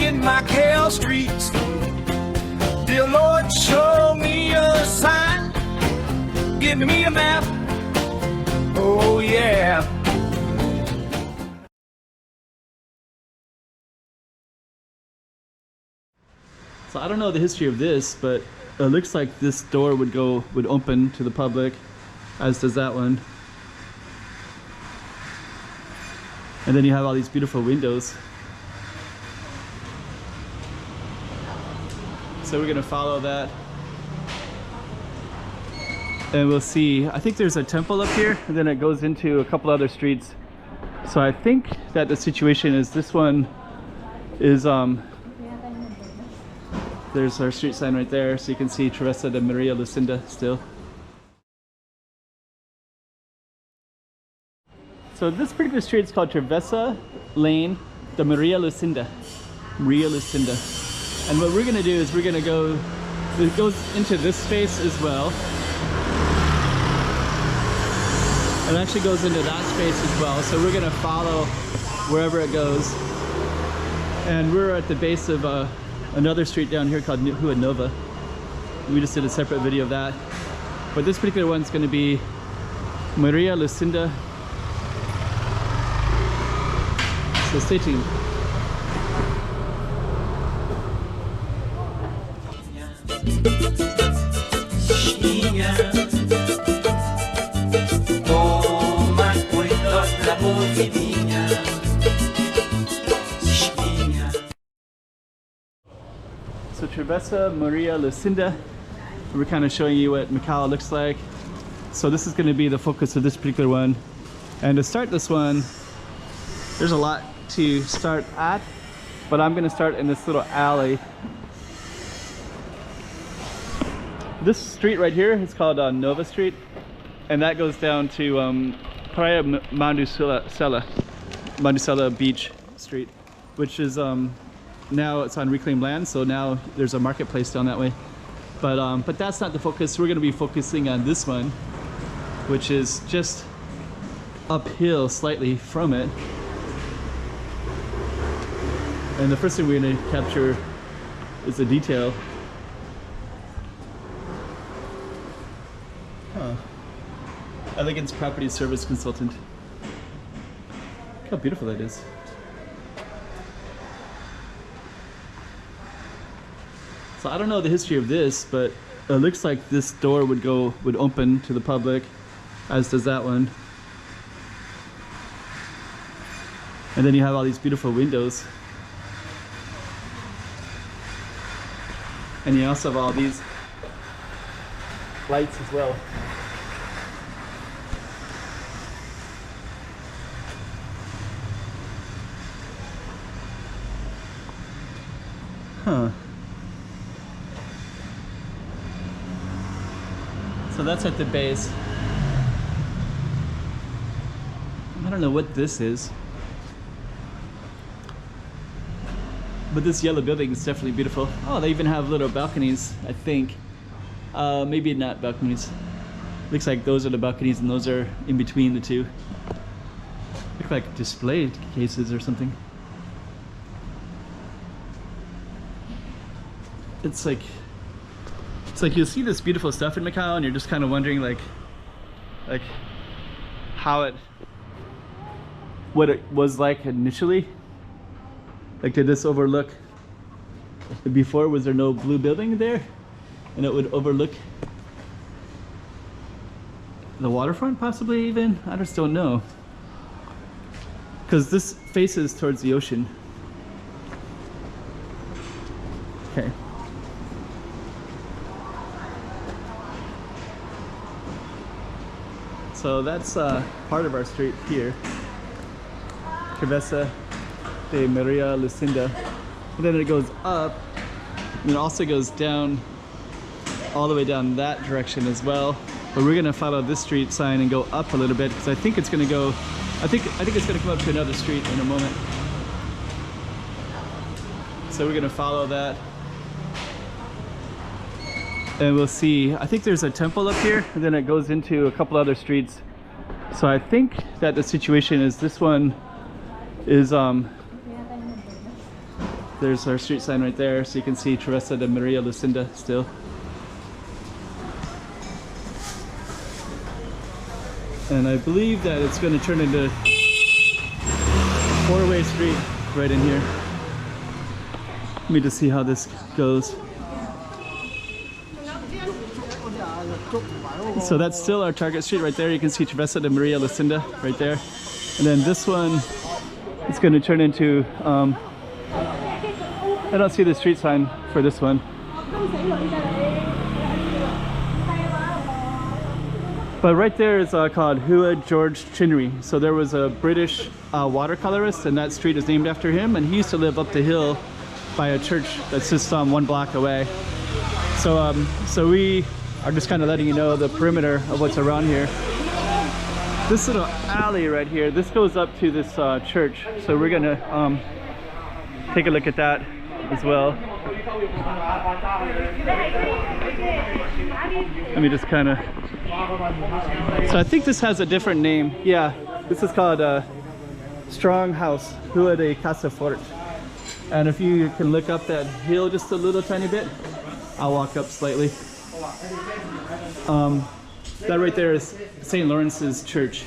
Walking Macau Streets. Dear Lord, show me a sign. Give me a map. Oh yeah. So I don't know the history of this, but it looks like this door would open to the public, as does that one. And then you have all these beautiful windows. So we're gonna follow that. And we'll see, I think there's a temple up here, and then it goes into a couple other streets. So I think that the situation is this one is, there's our street sign right there, so you can see Travessa de Maria Lucinda still. So this particular street is called Travessa Lane de Maria Lucinda. Maria Lucinda. And what we're gonna do is we're gonna go, it goes into this space as well. It actually goes into that space as well. So we're gonna follow wherever it goes. And we're at the base of another street down here called Rua Nova. We just did a separate video of that. But this particular one's gonna be Maria Lucinda. So stay tuned. So Travessa Maria Lucinda, we're kind of showing you what Macau looks like. So this is going to be the focus of this particular one. And to start this one, there's a lot to start at, but I'm going to start in this little alley. This street right here is called Nova Street, and that goes down to Praia Mandusela Beach Street, which is now it's on reclaimed land, so now there's a marketplace down that way. But that's not the focus. We're going to be focusing on this one, which is just uphill slightly from it. And the first thing we're going to capture is the detail. Elegance Property Service Consultant. Look how beautiful that is. So I don't know the history of this, but it looks like this door would open to the public, as does that one. And then you have all these beautiful windows. And you also have all these lights as well. Huh. So that's at the base. I don't know what this is, but this yellow building is definitely beautiful. Oh, they even have little balconies, I think. Maybe not balconies. Looks like those are the balconies and those are in between the two. Look like display cases or something. It's like you'll see this beautiful stuff in Macau and you're just kind of wondering like what it was like initially. Like, did this overlook, before was there no blue building there and it would overlook the waterfront possibly even? I just don't know, because this faces towards the ocean. Okay. So that's part of our street here, Travessa de Maria Lucinda. And then it goes up, and it also goes down, all the way down that direction as well. But we're gonna follow this street sign and go up a little bit, because I think it's gonna go, I think it's gonna come up to another street in a moment. So we're gonna follow that. And we'll see, I think there's a temple up here, and then it goes into a couple other streets. So I think that the situation is this one is there's our street sign right there, so you can see Travessa de Maria Lucinda still. And I believe that it's going to turn into a four-way street right in here. Let me just see how this goes. So that's still our target street right there. You can see Travessa de Maria Lucinda right there. And then this one, it's going to turn into, I don't see the street sign for this one. But right there is called Hua George Chinnery. So there was a British watercolorist, and that street is named after him. And he used to live up the hill by a church that's just 1 block away. So, so we are just kind of letting you know the perimeter of what's around here. This little alley right here, this goes up to this church. So we're gonna take a look at that as well. Let me just kind of... So I think this has a different name. Yeah, this is called Strong House, Rua de Casa Forte. And if you can look up that hill just a little tiny bit, I'll walk up slightly. That right there is St. Lawrence's Church.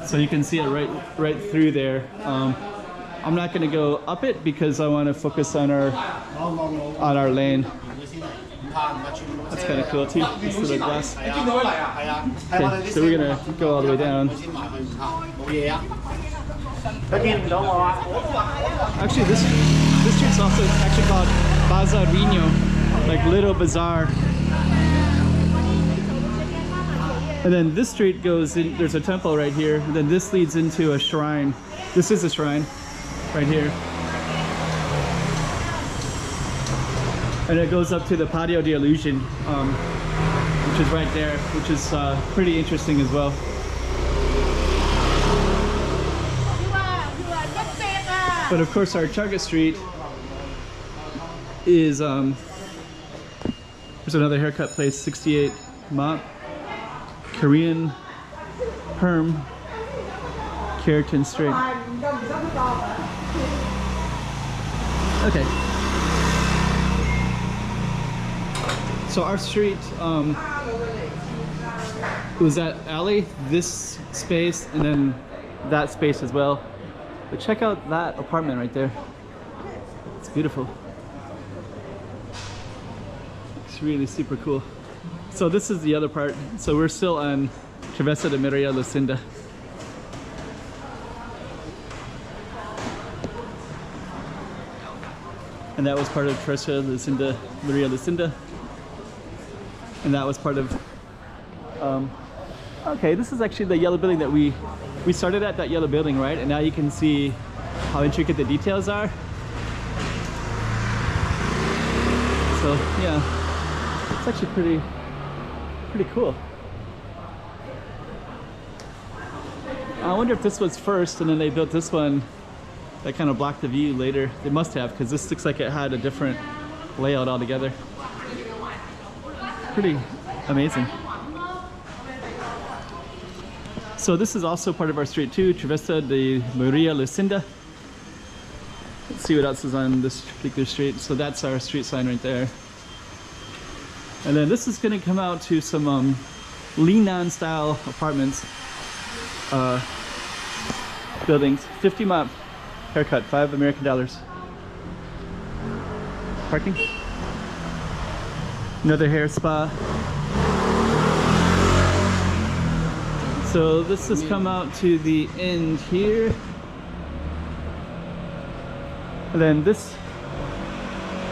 So you can see it right through there. I'm not going to go up it because I want to focus on our lane. That's kind of cool too, this little glass. Okay, so we're going to go all the way down. Actually, this street's also actually called Bazarino, like Little Bazaar. And then this street goes in, there's a temple right here, and then this leads into a shrine. This is a shrine right here. And it goes up to the Patio de Illusion, which is right there, which is pretty interesting as well. But of course our target street is, there's another haircut place, 68 Mott, Korean Perm, Keratin Straight. Okay. So our street was that alley, this space, and then that space as well. But check out that apartment right there. It's beautiful. It's really super cool. So this is the other part. So we're still on Travessa de Maria Lucinda. And that was part of Travessa Lucinda, Maria Lucinda. And that was part of, okay, this is actually the yellow building that we started at, that yellow building, right? And now you can see how intricate the details are. So yeah, it's actually pretty cool. I wonder if this was first and then they built this one that kind of blocked the view later. They must have, because this looks like it had a different layout altogether. Pretty amazing. So this is also part of our street too, Travessa de Maria Lucinda. Let's see what else is on this particular street. So that's our street sign right there. And then this is going to come out to some Linan style apartments, buildings. 50 Mott, haircut, $5 American. Parking. Another hair spa. So this has come out to the end here. And then this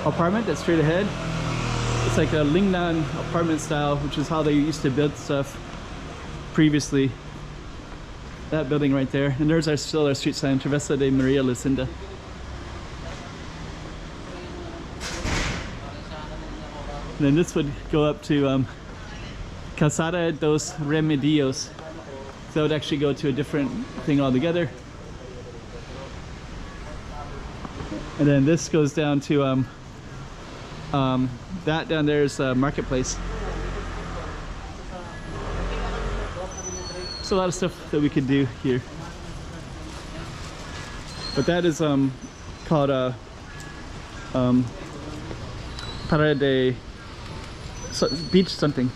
apartment that's straight ahead, it's like a Lingnan apartment style, which is how they used to build stuff previously. That building right there. And there's still our street sign, Travessa de Maria Lucinda. And then this would go up to Calzada dos Remedios. So that would actually go to a different thing altogether. And then this goes down to that down there is Marketplace. There's a lot of stuff that we could do here. But that is called Para de beach something.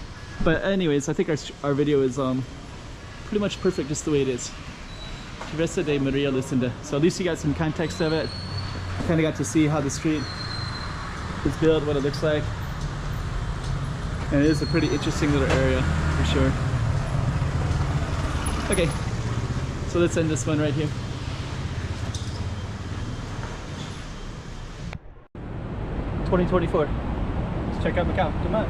But anyways, I think our video is pretty much perfect just the way it is. Travessa de Maria Lucinda. So at least you got some context of it. Kind of got to see how the street is built, what it looks like. And it is a pretty interesting little area for sure. Okay, so let's end this one right here. 2024. Let's check out Macau. Come on.